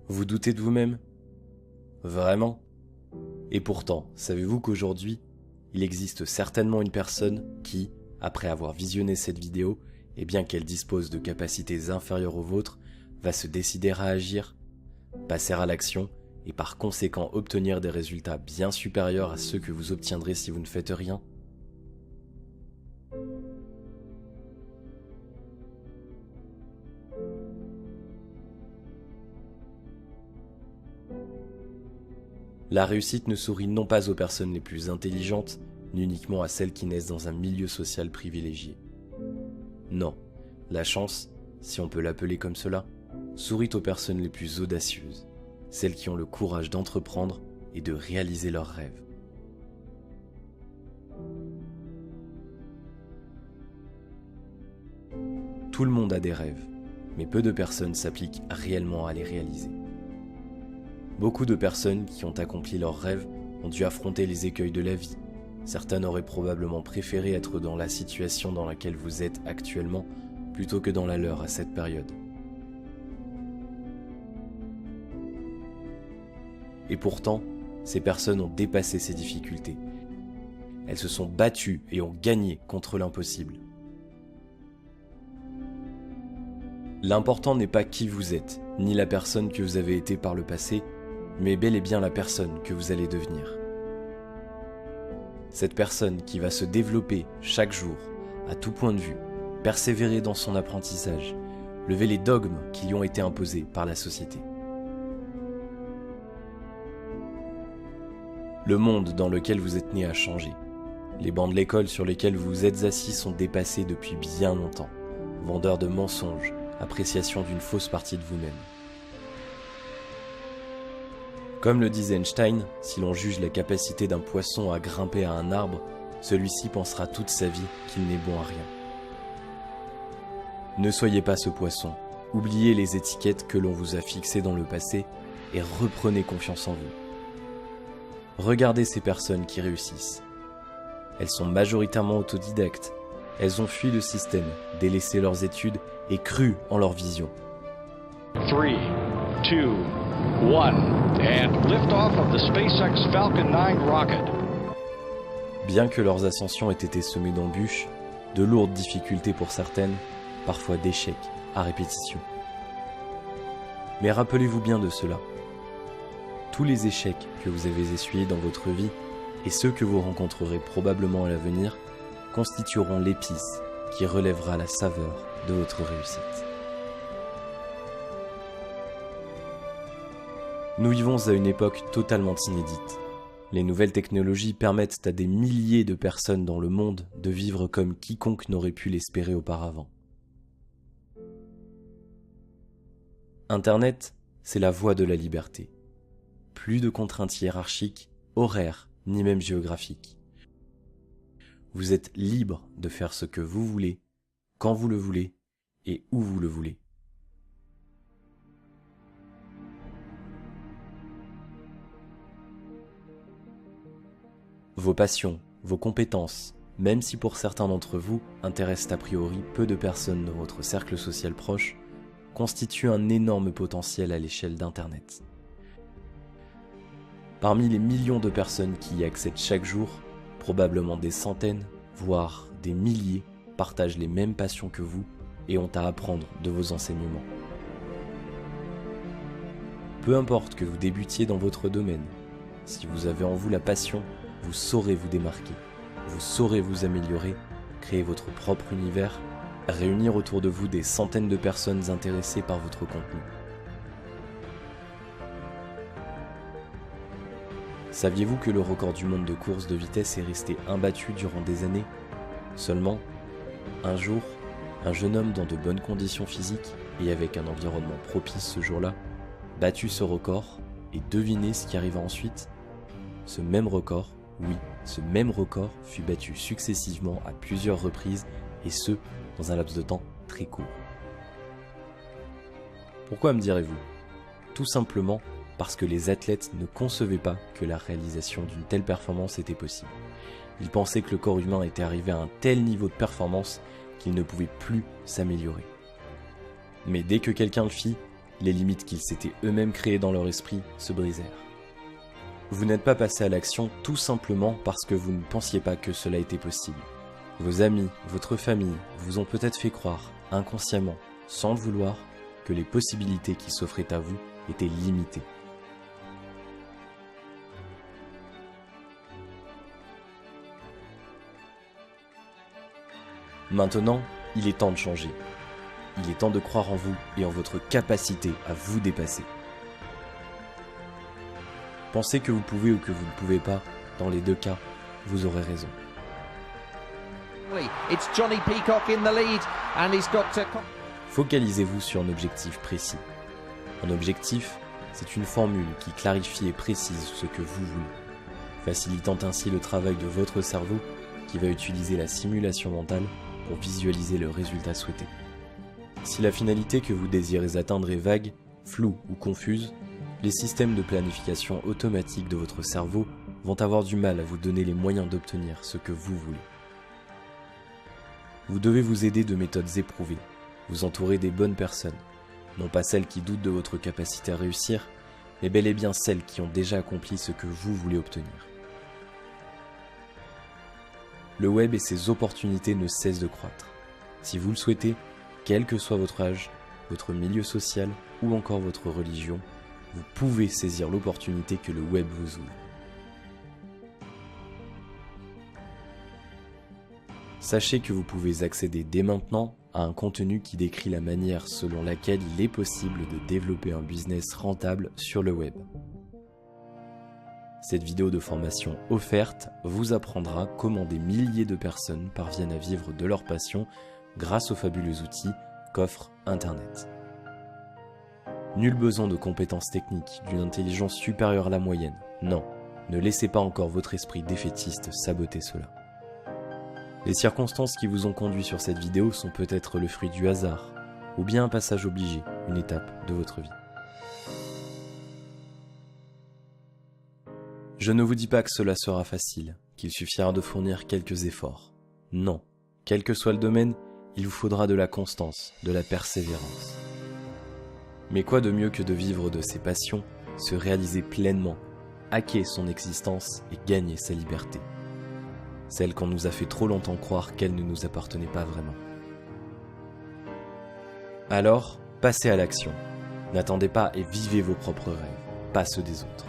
Vous doutez de vous-même? Vraiment? Et pourtant, savez-vous qu'aujourd'hui, il existe certainement une personne qui, après avoir visionné cette vidéo, et bien qu'elle dispose de capacités inférieures aux vôtres, va se décider à agir, passer à l'action et par conséquent obtenir des résultats bien supérieurs à ceux que vous obtiendrez si vous ne faites rien? La réussite ne sourit non pas aux personnes les plus intelligentes, ni uniquement à celles qui naissent dans un milieu social privilégié. Non, la chance, si on peut l'appeler comme cela, sourit aux personnes les plus audacieuses, celles qui ont le courage d'entreprendre et de réaliser leurs rêves. Tout le monde a des rêves, mais peu de personnes s'appliquent réellement à les réaliser. Beaucoup de personnes qui ont accompli leurs rêves ont dû affronter les écueils de la vie. Certaines auraient probablement préféré être dans la situation dans laquelle vous êtes actuellement plutôt que dans la leur à cette période. Et pourtant, ces personnes ont dépassé ces difficultés. Elles se sont battues et ont gagné contre l'impossible. L'important n'est pas qui vous êtes, ni la personne que vous avez été par le passé, mais bel et bien la personne que vous allez devenir. Cette personne qui va se développer chaque jour, à tout point de vue, persévérer dans son apprentissage, lever les dogmes qui lui ont été imposés par la société. Le monde dans lequel vous êtes né a changé. Les bancs de l'école sur lesquels vous vous êtes assis sont dépassés depuis bien longtemps. Vendeurs de mensonges, appréciation d'une fausse partie de vous-même. Comme le disait Einstein, si l'on juge la capacité d'un poisson à grimper à un arbre, celui-ci pensera toute sa vie qu'il n'est bon à rien. Ne soyez pas ce poisson, oubliez les étiquettes que l'on vous a fixées dans le passé et reprenez confiance en vous. Regardez ces personnes qui réussissent. Elles sont majoritairement autodidactes, elles ont fui le système, délaissé leurs études et cru en leur vision. 3, 2, 1, and liftoff of the SpaceX Falcon 9 rocket. Bien que leurs ascensions aient été semées d'embûches, de lourdes difficultés pour certaines, parfois d'échecs à répétition. Mais rappelez-vous bien de cela. Tous les échecs que vous avez essuyés dans votre vie et ceux que vous rencontrerez probablement à l'avenir constitueront l'épice qui relèvera la saveur de votre réussite. Nous vivons à une époque totalement inédite. Les nouvelles technologies permettent à des milliers de personnes dans le monde de vivre comme quiconque n'aurait pu l'espérer auparavant. Internet, c'est la voie de la liberté. Plus de contraintes hiérarchiques, horaires, ni même géographiques. Vous êtes libre de faire ce que vous voulez, quand vous le voulez et où vous le voulez. Vos passions, vos compétences, même si pour certains d'entre vous intéressent a priori peu de personnes dans votre cercle social proche, constituent un énorme potentiel à l'échelle d'Internet. Parmi les millions de personnes qui y accèdent chaque jour, probablement des centaines, voire des milliers, partagent les mêmes passions que vous et ont à apprendre de vos enseignements. Peu importe que vous débutiez dans votre domaine, si vous avez en vous la passion, vous saurez vous démarquer, vous saurez vous améliorer, créer votre propre univers, réunir autour de vous des centaines de personnes intéressées par votre contenu. Saviez-vous que le record du monde de course de vitesse est resté imbattu durant des années? Seulement, un jour, un jeune homme dans de bonnes conditions physiques et avec un environnement propice ce jour-là, battu ce record et devinez ce qui arriva ensuite? Ce même record, oui, ce même record fut battu successivement à plusieurs reprises et ce, dans un laps de temps très court. Pourquoi me direz-vous? Tout simplement parce que les athlètes ne concevaient pas que la réalisation d'une telle performance était possible. Ils pensaient que le corps humain était arrivé à un tel niveau de performance qu'il ne pouvait plus s'améliorer. Mais dès que quelqu'un le fit, les limites qu'ils s'étaient eux-mêmes créées dans leur esprit se brisèrent. Vous n'êtes pas passé à l'action tout simplement parce que vous ne pensiez pas que cela était possible. Vos amis, votre famille vous ont peut-être fait croire, inconsciemment, sans le vouloir, que les possibilités qui s'offraient à vous étaient limitées. Maintenant, il est temps de changer. Il est temps de croire en vous et en votre capacité à vous dépasser. Pensez que vous pouvez ou que vous ne pouvez pas, dans les deux cas, vous aurez raison. It's Johnny Peacock in the lead and he's got to... Focalisez-vous sur un objectif précis. Un objectif, c'est une formule qui clarifie et précise ce que vous voulez, facilitant ainsi le travail de votre cerveau qui va utiliser la simulation mentale pour visualiser le résultat souhaité. Si la finalité que vous désirez atteindre est vague, floue ou confuse, les systèmes de planification automatique de votre cerveau vont avoir du mal à vous donner les moyens d'obtenir ce que vous voulez. Vous devez vous aider de méthodes éprouvées, vous entourer des bonnes personnes, non pas celles qui doutent de votre capacité à réussir, mais bel et bien celles qui ont déjà accompli ce que vous voulez obtenir. Le web et ses opportunités ne cessent de croître. Si vous le souhaitez, quel que soit votre âge, votre milieu social ou encore votre religion, vous pouvez saisir l'opportunité que le web vous ouvre. Sachez que vous pouvez accéder dès maintenant à un contenu qui décrit la manière selon laquelle il est possible de développer un business rentable sur le web. Cette vidéo de formation offerte vous apprendra comment des milliers de personnes parviennent à vivre de leur passion grâce aux fabuleux outils qu'offre Internet. Nul besoin de compétences techniques, d'une intelligence supérieure à la moyenne. Non, ne laissez pas encore votre esprit défaitiste saboter cela. Les circonstances qui vous ont conduit sur cette vidéo sont peut-être le fruit du hasard, ou bien un passage obligé, une étape de votre vie. Je ne vous dis pas que cela sera facile, qu'il suffira de fournir quelques efforts. Non, quel que soit le domaine, il vous faudra de la constance, de la persévérance. Mais quoi de mieux que de vivre de ses passions, se réaliser pleinement, hacker son existence et gagner sa liberté. Celle qu'on nous a fait trop longtemps croire qu'elle ne nous appartenait pas vraiment. Alors, passez à l'action. N'attendez pas et vivez vos propres rêves, pas ceux des autres.